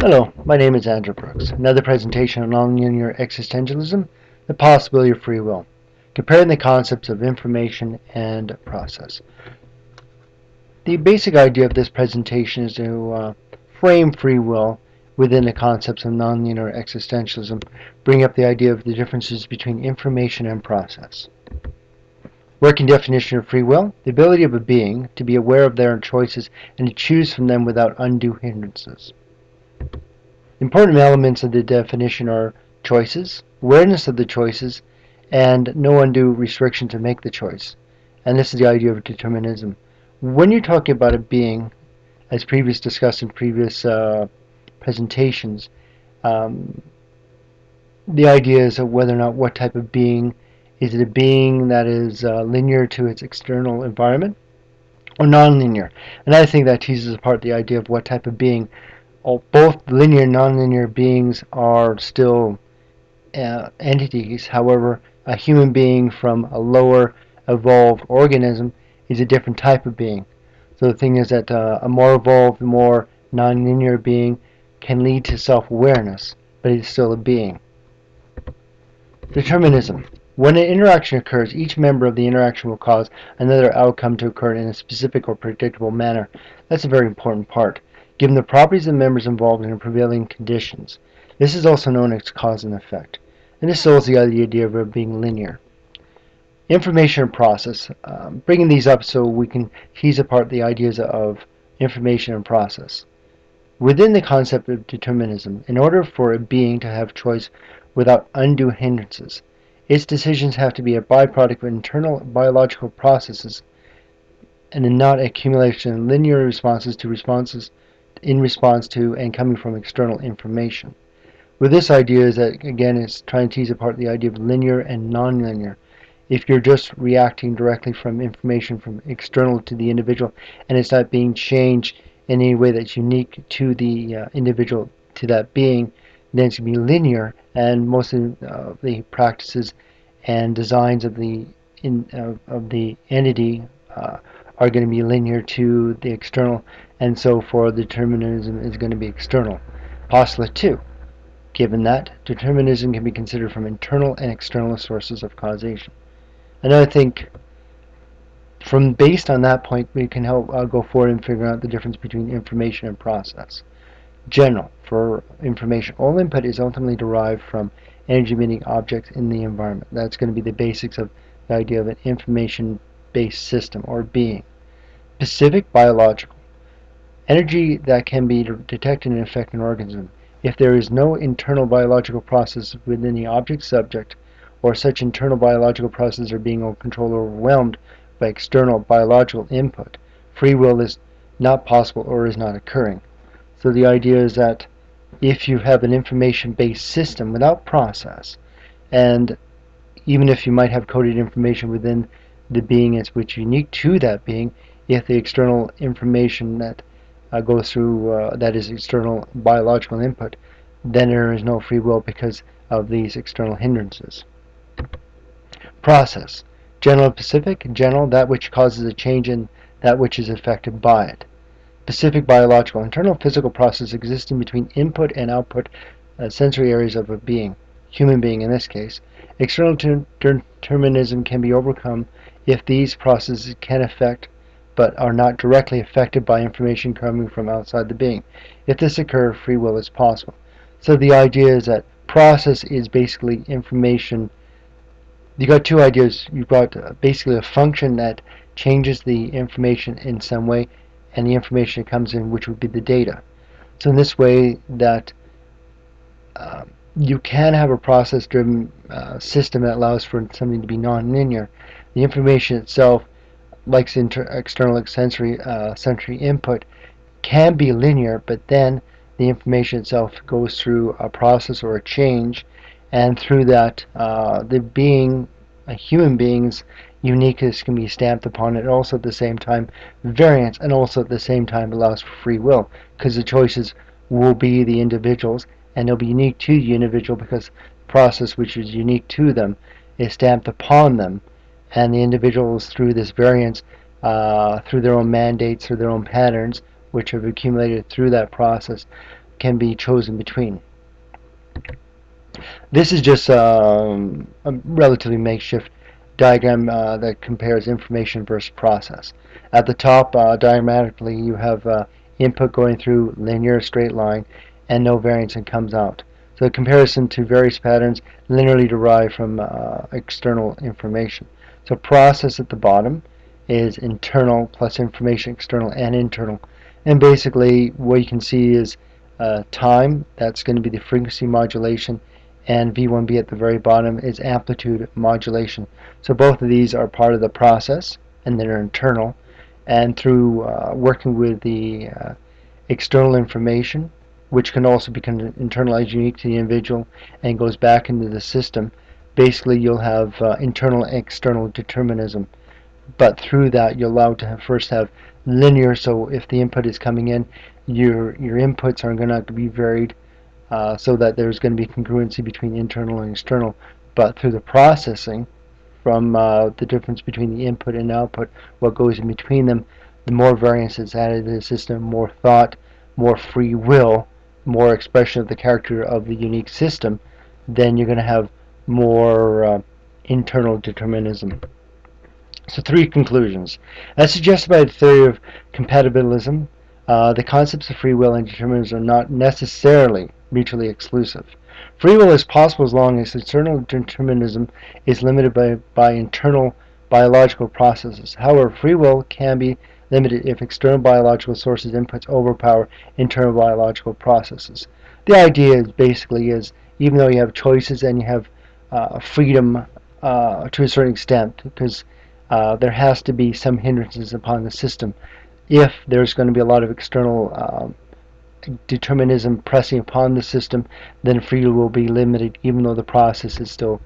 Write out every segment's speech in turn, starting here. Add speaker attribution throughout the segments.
Speaker 1: Hello, my name is Andrew Brooks. Another presentation on Non-Linear Existentialism, the possibility of free will, comparing the concepts of information and process. The basic idea of this presentation is to frame free will within the concepts of non-linear existentialism, bring up the idea of the differences between information and process. Working definition of free will: the ability of a being to be aware of their choices and to choose from them without undue hindrances. Important elements of the definition are choices, awareness of the choices, and no undue restriction to make the choice. And this is the idea of determinism. When you're talking about a being, as previously discussed in previous presentations, um, the idea is of whether or not what type of being. Is it a being that is linear to its external environment or non-linear? And I think that teases apart the idea of what type of being. Both linear and nonlinear beings are still entities. However, a human being from a lower evolved organism is a different type of being. So the thing is that a more evolved, more nonlinear being can lead to self-awareness, but it's still a being. Determinism. When an interaction occurs, each member of the interaction will cause another outcome to occur in a specific or predictable manner. That's a very important part, given the properties of the members involved in the prevailing conditions. This is also known as cause and effect. And this holds the idea of it being linear. Information and process. Bringing these up so we can tease apart the ideas of information and process. Within the concept of determinism, in order for a being to have choice without undue hindrances, its decisions have to be a byproduct of internal biological processes and not accumulation of linear responses in response to and coming from external information. With this idea is that, again, it's trying to tease apart the idea of linear and nonlinear. If you're just reacting directly from information from external to the individual and it's not being changed in any way that's unique to the individual, to that being, then it's going to be linear, and most of the practices and designs of the entity are going to be linear to the external, and so for determinism is going to be external. Postulate 2. Given that, determinism can be considered from internal and external sources of causation. And I think based on that point, we can help go forward and figure out the difference between information and process. General. For information, all input is ultimately derived from energy-emitting objects in the environment. That's going to be the basics of the idea of an information-based system or being. Specific. Biological. Energy that can be detected and affect an organism. If there is no internal biological process within the object subject, or such internal biological processes are being controlled or overwhelmed by external biological input, free will is not possible or is not occurring. So the idea is that if you have an information-based system without process, and even if you might have coded information within the being as which is unique to that being, if the external information that goes through that is external biological input, then there is no free will because of these external hindrances. Process. General and specific. General, that which causes a change in that which is affected by it. Specific. Biological. Internal physical process existing between input and output sensory areas of a being, human being in this case. External determinism can be overcome if these processes can affect but are not directly affected by information coming from outside the being. If this occurs, free will is possible. So the idea is that process is basically information. You've got two ideas. You've got basically a function that changes the information in some way, and the information that comes in, which would be the data. So in this way that you can have a process-driven system that allows for something to be non-linear. The information itself, like external sensory input, can be linear, but then the information itself goes through a process or a change, and through that the being, a human being's uniqueness can be stamped upon it. Also at the same time variance, and also at the same time allows for free will, because the choices will be the individuals, and they'll be unique to the individual because the process which is unique to them is stamped upon them, and the individuals through this variance, through their own mandates or their own patterns which have accumulated through that process, can be chosen between. This is just a relatively makeshift diagram that compares information versus process. At the top, diagrammatically, you have input going through linear straight line and no variance, and comes out. So a comparison to various patterns linearly derived from external information. So process at the bottom is internal plus information, external and internal. And basically what you can see is time, that's going to be the frequency modulation, and V1B at the very bottom is amplitude modulation. So both of these are part of the process, and they're internal. And through working with the external information, which can also become internalized unique to the individual and goes back into the system, basically you'll have internal and external determinism. But through that, you're allowed to first have linear, so if the input is coming in, your inputs are going to be varied so that there's going to be congruency between internal and external. But through the processing, from the difference between the input and output, what goes in between them, the more variance is added to the system, more thought, more free will, more expression of the character of the unique system, then you're going to have more internal determinism. So 3 conclusions. As suggested by the theory of compatibilism, the concepts of free will and determinism are not necessarily mutually exclusive. Free will is possible as long as external determinism is limited by internal biological processes. However, free will can be limited if external biological sources inputs overpower internal biological processes. The idea is basically even though you have choices and you have freedom to a certain extent, because there has to be some hindrances upon the system. If there's going to be a lot of external determinism pressing upon the system, then free will be limited, even though the process is still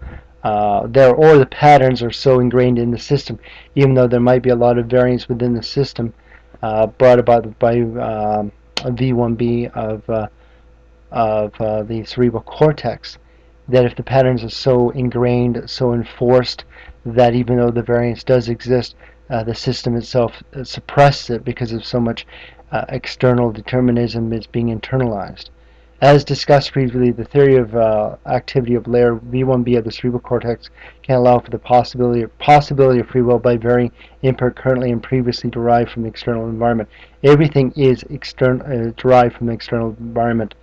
Speaker 1: there, or the patterns are so ingrained in the system, even though there might be a lot of variance within the system brought about by V1B of the cerebral cortex, that if the patterns are so ingrained, so enforced, that even though the variance does exist, the system itself suppresses it because of so much external determinism is being internalized. As discussed previously, the theory of activity of layer V1B of the cerebral cortex can allow for the possibility of free will by varying input currently and previously derived from the external environment. Everything is derived from the external environment.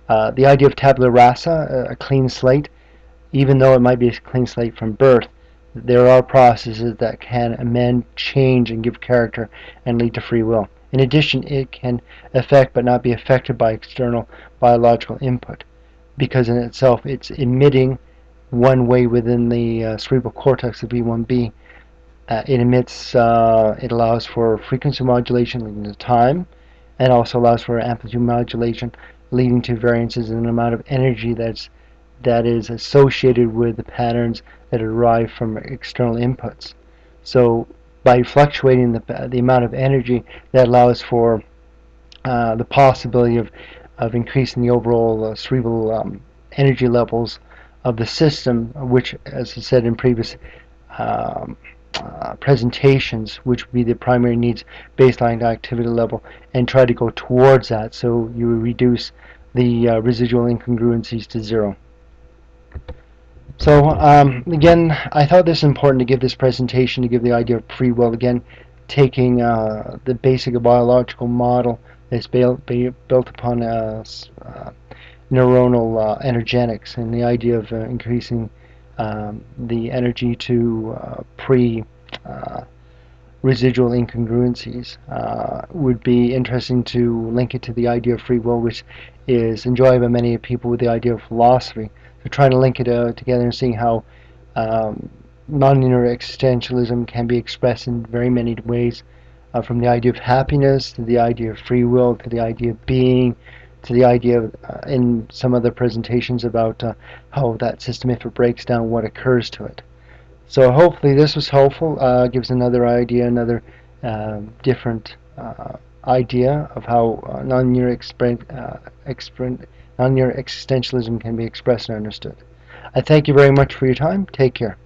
Speaker 1: The idea of tabula rasa, a clean slate, even though it might be a clean slate from birth, there are processes that can amend, change, and give character and lead to free will. In addition, it can affect but not be affected by external biological input, because in itself it's emitting one way within the cerebral cortex of V1B. It emits, it allows for frequency modulation leading to time, and also allows for amplitude modulation leading to variances in the amount of energy that is associated with the patterns that are derived from external inputs. So by fluctuating the amount of energy, that allows for the possibility of increasing the overall cerebral energy levels of the system, which, as I said in previous presentations, which would be the primary needs baseline activity level, and try to go towards that, so you reduce the residual incongruencies to 0. So again, I thought this was important to give this presentation, to give the idea of free will, again taking the basic biological model that's built upon neuronal energetics, and the idea of increasing the energy to residual incongruencies. Would be interesting to link it to the idea of free will, which is enjoyed by many people with the idea of philosophy. So trying to link it together and seeing how non-linear existentialism can be expressed in very many ways, from the idea of happiness to the idea of free will to the idea of being, to the idea of, in some other presentations, about how that system, if it breaks down, what occurs to it. So hopefully this was helpful, gives another idea, another different idea of how non-linear existentialism can be expressed and understood. I thank you very much for your time. Take care.